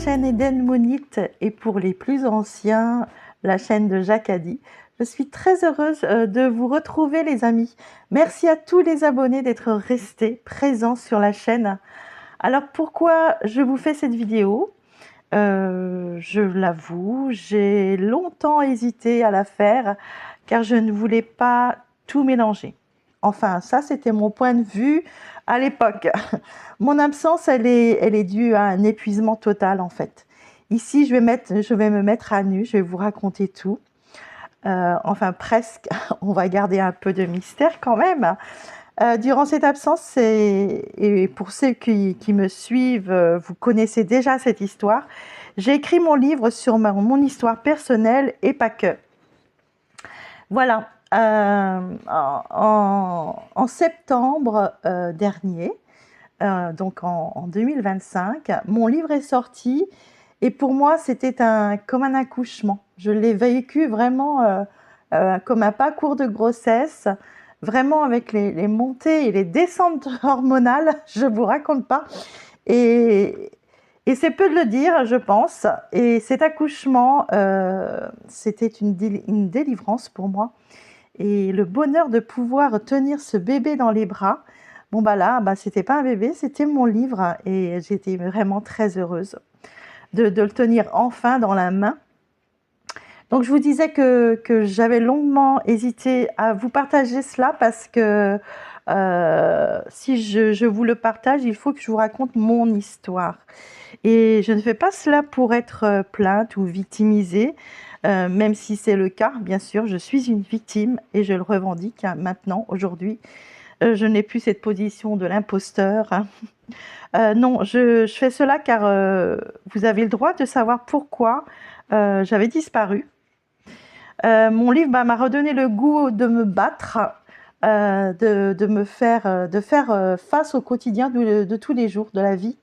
chaîne Eden Monite et pour les plus anciens, la chaîne de Jacques Addy. Je suis très heureuse de vous retrouver les amis. Merci à tous les abonnés d'être restés présents sur la chaîne. Alors pourquoi je vous fais cette vidéo? Je l'avoue, j'ai longtemps hésité à la faire car je ne voulais pas tout mélanger. Enfin, ça c'était mon point de vue à l'époque. Mon absence, elle est due à un épuisement total en fait. Ici, je vais me mettre à nu, je vais vous raconter tout. Enfin presque, on va garder un peu de mystère quand même. Durant cette absence, et pour ceux qui me suivent, vous connaissez déjà cette histoire, j'ai écrit mon livre sur mon histoire personnelle et pas que. Voilà, en septembre dernier, donc en 2025, mon livre est sorti et pour moi c'était comme un accouchement. Je l'ai vécu vraiment comme un parcours de grossesse, vraiment avec les montées et les descentes hormonales, je vous raconte pas. Et c'est peu de le dire, je pense. Et cet accouchement, c'était une délivrance pour moi. Et le bonheur de pouvoir tenir ce bébé dans les bras, bon bah là, c'était pas un bébé, c'était mon livre. Et j'étais vraiment très heureuse de le tenir enfin dans la main. Donc je vous disais que j'avais longuement hésité à vous partager cela parce que si je vous le partage, il faut que je vous raconte mon histoire. Et je ne fais pas cela pour être plainte ou victimisée, même si c'est le cas, bien sûr, je suis une victime et je le revendique maintenant, aujourd'hui. Je n'ai plus cette position de l'imposteur. Non, je fais cela car vous avez le droit de savoir pourquoi j'avais disparu. Mon livre m'a redonné le goût de me battre, de faire face au quotidien de tous les jours de la vie.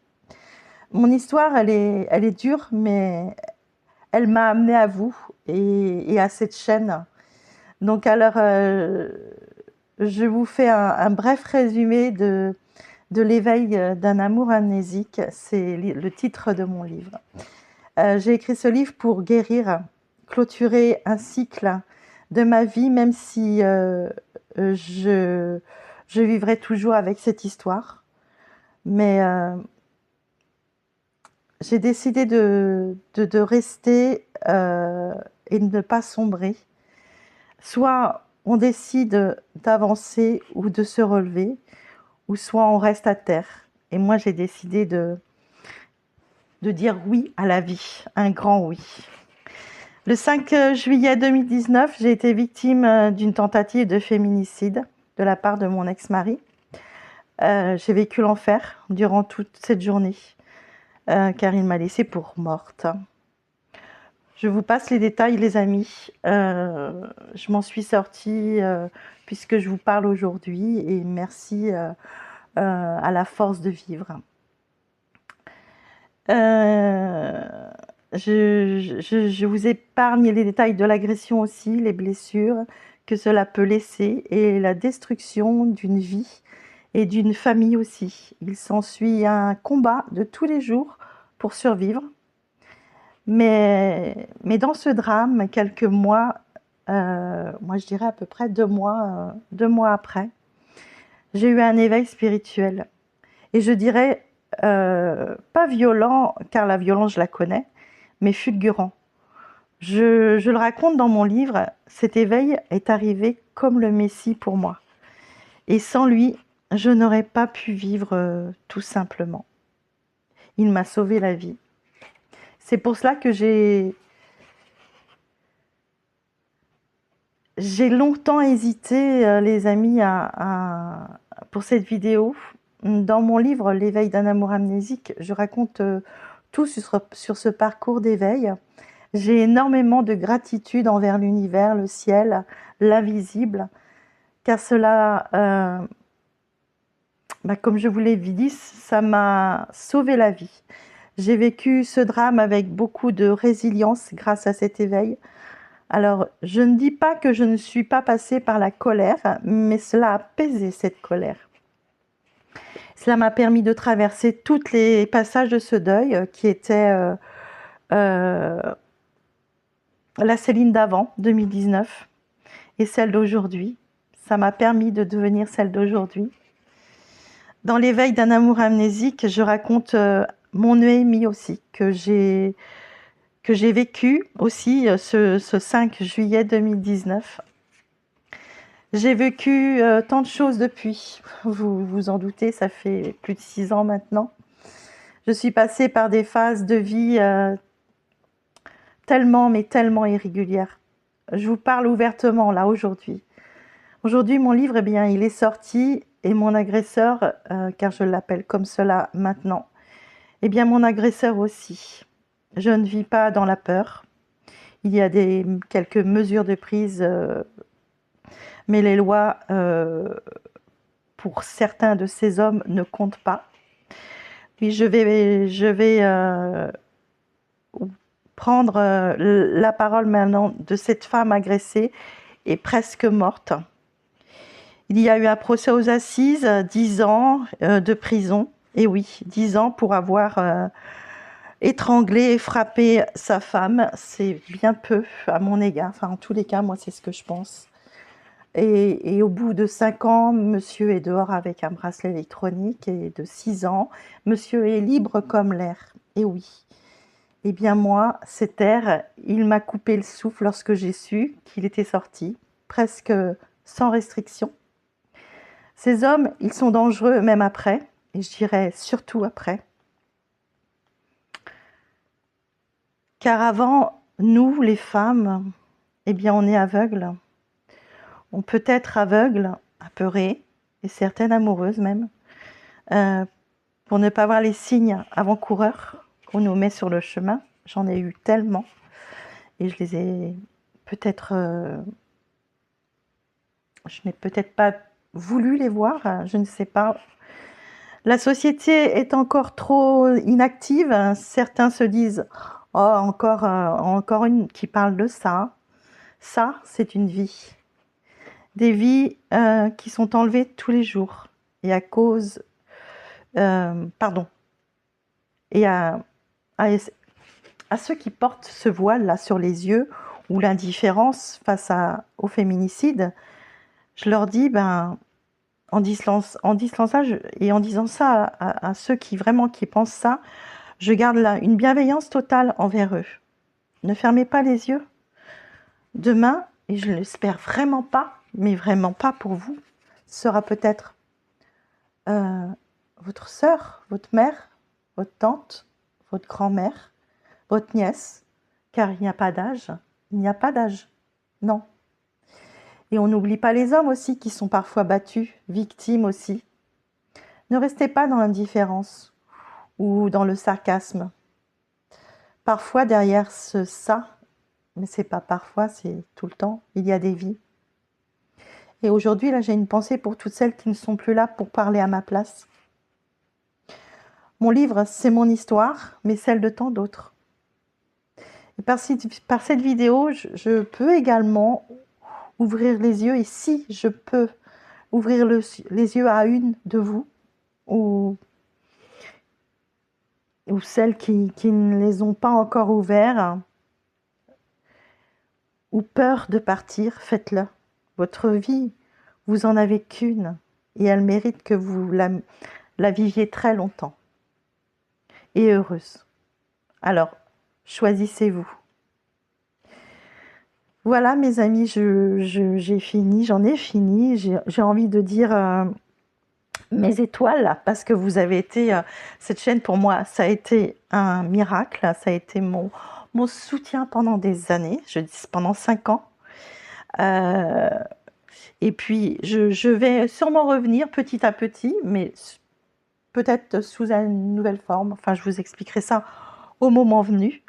Mon histoire, elle est dure, mais elle m'a amenée à vous et à cette chaîne. Donc alors, je vous fais un bref résumé de l'éveil d'un amour amnésique. C'est le titre de mon livre. J'ai écrit ce livre pour guérir, clôturer un cycle de ma vie, même si je vivrai toujours avec cette histoire. Mais j'ai décidé de rester et de ne pas sombrer. Soit on décide d'avancer ou de se relever, ou soit on reste à terre. Et moi, j'ai décidé de dire oui à la vie, un grand oui. Le 5 juillet 2019, j'ai été victime d'une tentative de féminicide de la part de mon ex-mari. J'ai vécu l'enfer durant toute cette journée, car il m'a laissée pour morte. Je vous passe les détails, les amis. Je m'en suis sortie puisque je vous parle aujourd'hui et merci à la force de vivre. Je vous épargne les détails de l'agression aussi, les blessures que cela peut laisser et la destruction d'une vie et d'une famille aussi. Il s'ensuit un combat de tous les jours pour survivre. Mais dans ce drame, quelques mois, moi je dirais à peu près 2 mois après, j'ai eu un éveil spirituel. Et je dirais pas violent, car la violence je la connais, mais fulgurant. Je le raconte dans mon livre, cet éveil est arrivé comme le Messie pour moi. Et sans lui, je n'aurais pas pu vivre tout simplement. Il m'a sauvé la vie. C'est pour cela que j'ai longtemps hésité, les amis, pour cette vidéo. Dans mon livre « L'éveil d'un amour amnésique », je raconte tout sur ce parcours d'éveil. J'ai énormément de gratitude envers l'univers, le ciel, l'invisible, car cela, comme je vous l'ai dit, ça m'a sauvé la vie. J'ai vécu ce drame avec beaucoup de résilience grâce à cet éveil. Alors, je ne dis pas que je ne suis pas passée par la colère, mais cela a apaisé cette colère. Cela m'a permis de traverser tous les passages de ce deuil qui étaient la Céline d'avant, 2019, et celle d'aujourd'hui. Ça m'a permis de devenir celle d'aujourd'hui. Dans l'éveil d'un amour amnésique, je raconte mon Noémie aussi, que j'ai vécu aussi ce 5 juillet 2019. J'ai vécu tant de choses depuis, vous vous en doutez, ça fait plus de 6 ans maintenant. Je suis passée par des phases de vie tellement, mais tellement irrégulières. Je vous parle ouvertement là aujourd'hui. Aujourd'hui, mon livre, eh bien, il est sorti et mon agresseur, car je l'appelle comme cela maintenant, eh bien, mon agresseur aussi. Je ne vis pas dans la peur. Il y a quelques mesures de prise, mais les lois, pour certains de ces hommes, ne comptent pas. Puis je vais prendre la parole maintenant de cette femme agressée et presque morte. Il y a eu un procès aux assises, 10 ans de prison. Et oui, 10 ans pour avoir étranglé et frappé sa femme. C'est bien peu à mon égard. Enfin, en tous les cas, moi, c'est ce que je pense. Et au bout de 5 ans, monsieur est dehors avec un bracelet électronique. Et de 6 ans, monsieur est libre comme l'air. Et oui. Eh bien moi, cet air, il m'a coupé le souffle lorsque j'ai su qu'il était sorti, presque sans restriction. Ces hommes, ils sont dangereux même après, et je dirais surtout après. Car avant, nous, les femmes, eh bien on est aveugles. On peut être aveugle, apeurée, et certaines amoureuses même, pour ne pas voir les signes avant-coureurs qu'on nous met sur le chemin. J'en ai eu tellement, et je les ai peut-être... je n'ai peut-être pas voulu les voir, je ne sais pas. La société est encore trop inactive. Certains se disent « Oh, encore une qui parle de ça ». Ça, c'est une vie. Des vies qui sont enlevées tous les jours. Et à cause... pardon. Et à ceux qui portent ce voile-là sur les yeux, ou l'indifférence face au féminicide, je leur dis, en disant ça, et en disant ça à ceux qui vraiment qui pensent ça, je garde là une bienveillance totale envers eux. Ne fermez pas les yeux. Demain, et je ne l'espère vraiment pas, mais vraiment pas pour vous, sera peut-être votre sœur, votre mère, votre tante, votre grand-mère, votre nièce, car il n'y a pas d'âge. Il n'y a pas d'âge. Non. Et on n'oublie pas les hommes aussi qui sont parfois battus, victimes aussi. Ne restez pas dans l'indifférence ou dans le sarcasme. Parfois derrière ça, mais c'est pas parfois, c'est tout le temps, il y a des vies. Et aujourd'hui, là, j'ai une pensée pour toutes celles qui ne sont plus là pour parler à ma place. Mon livre, c'est mon histoire, mais celle de tant d'autres. Et par cette vidéo, je peux également ouvrir les yeux, et si je peux ouvrir les yeux à une de vous, ou celles qui ne les ont pas encore ouverts, ou peur de partir, faites-le. Votre vie, vous en avez qu'une, et elle mérite que vous la viviez très longtemps, et heureuse. Alors, choisissez-vous. Voilà mes amis, j'ai fini, j'en ai fini. J'ai envie de dire mes étoiles, parce que vous avez été, cette chaîne pour moi, ça a été un miracle, ça a été mon soutien pendant des années, je dis pendant 5 ans. Et puis je vais sûrement revenir petit à petit, mais peut-être sous une nouvelle forme. Enfin, je vous expliquerai ça au moment venu.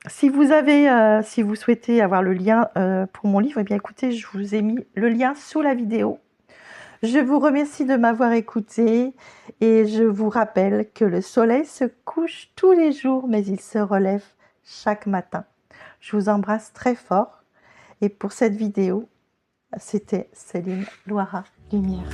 Si vous souhaitez avoir le lien pour mon livre, eh bien écoutez, je vous ai mis le lien sous la vidéo. Je vous remercie de m'avoir écouté et je vous rappelle que le soleil se couche tous les jours, mais il se relève chaque matin. Je vous embrasse très fort et pour cette vidéo, c'était Céline Loira Lumière.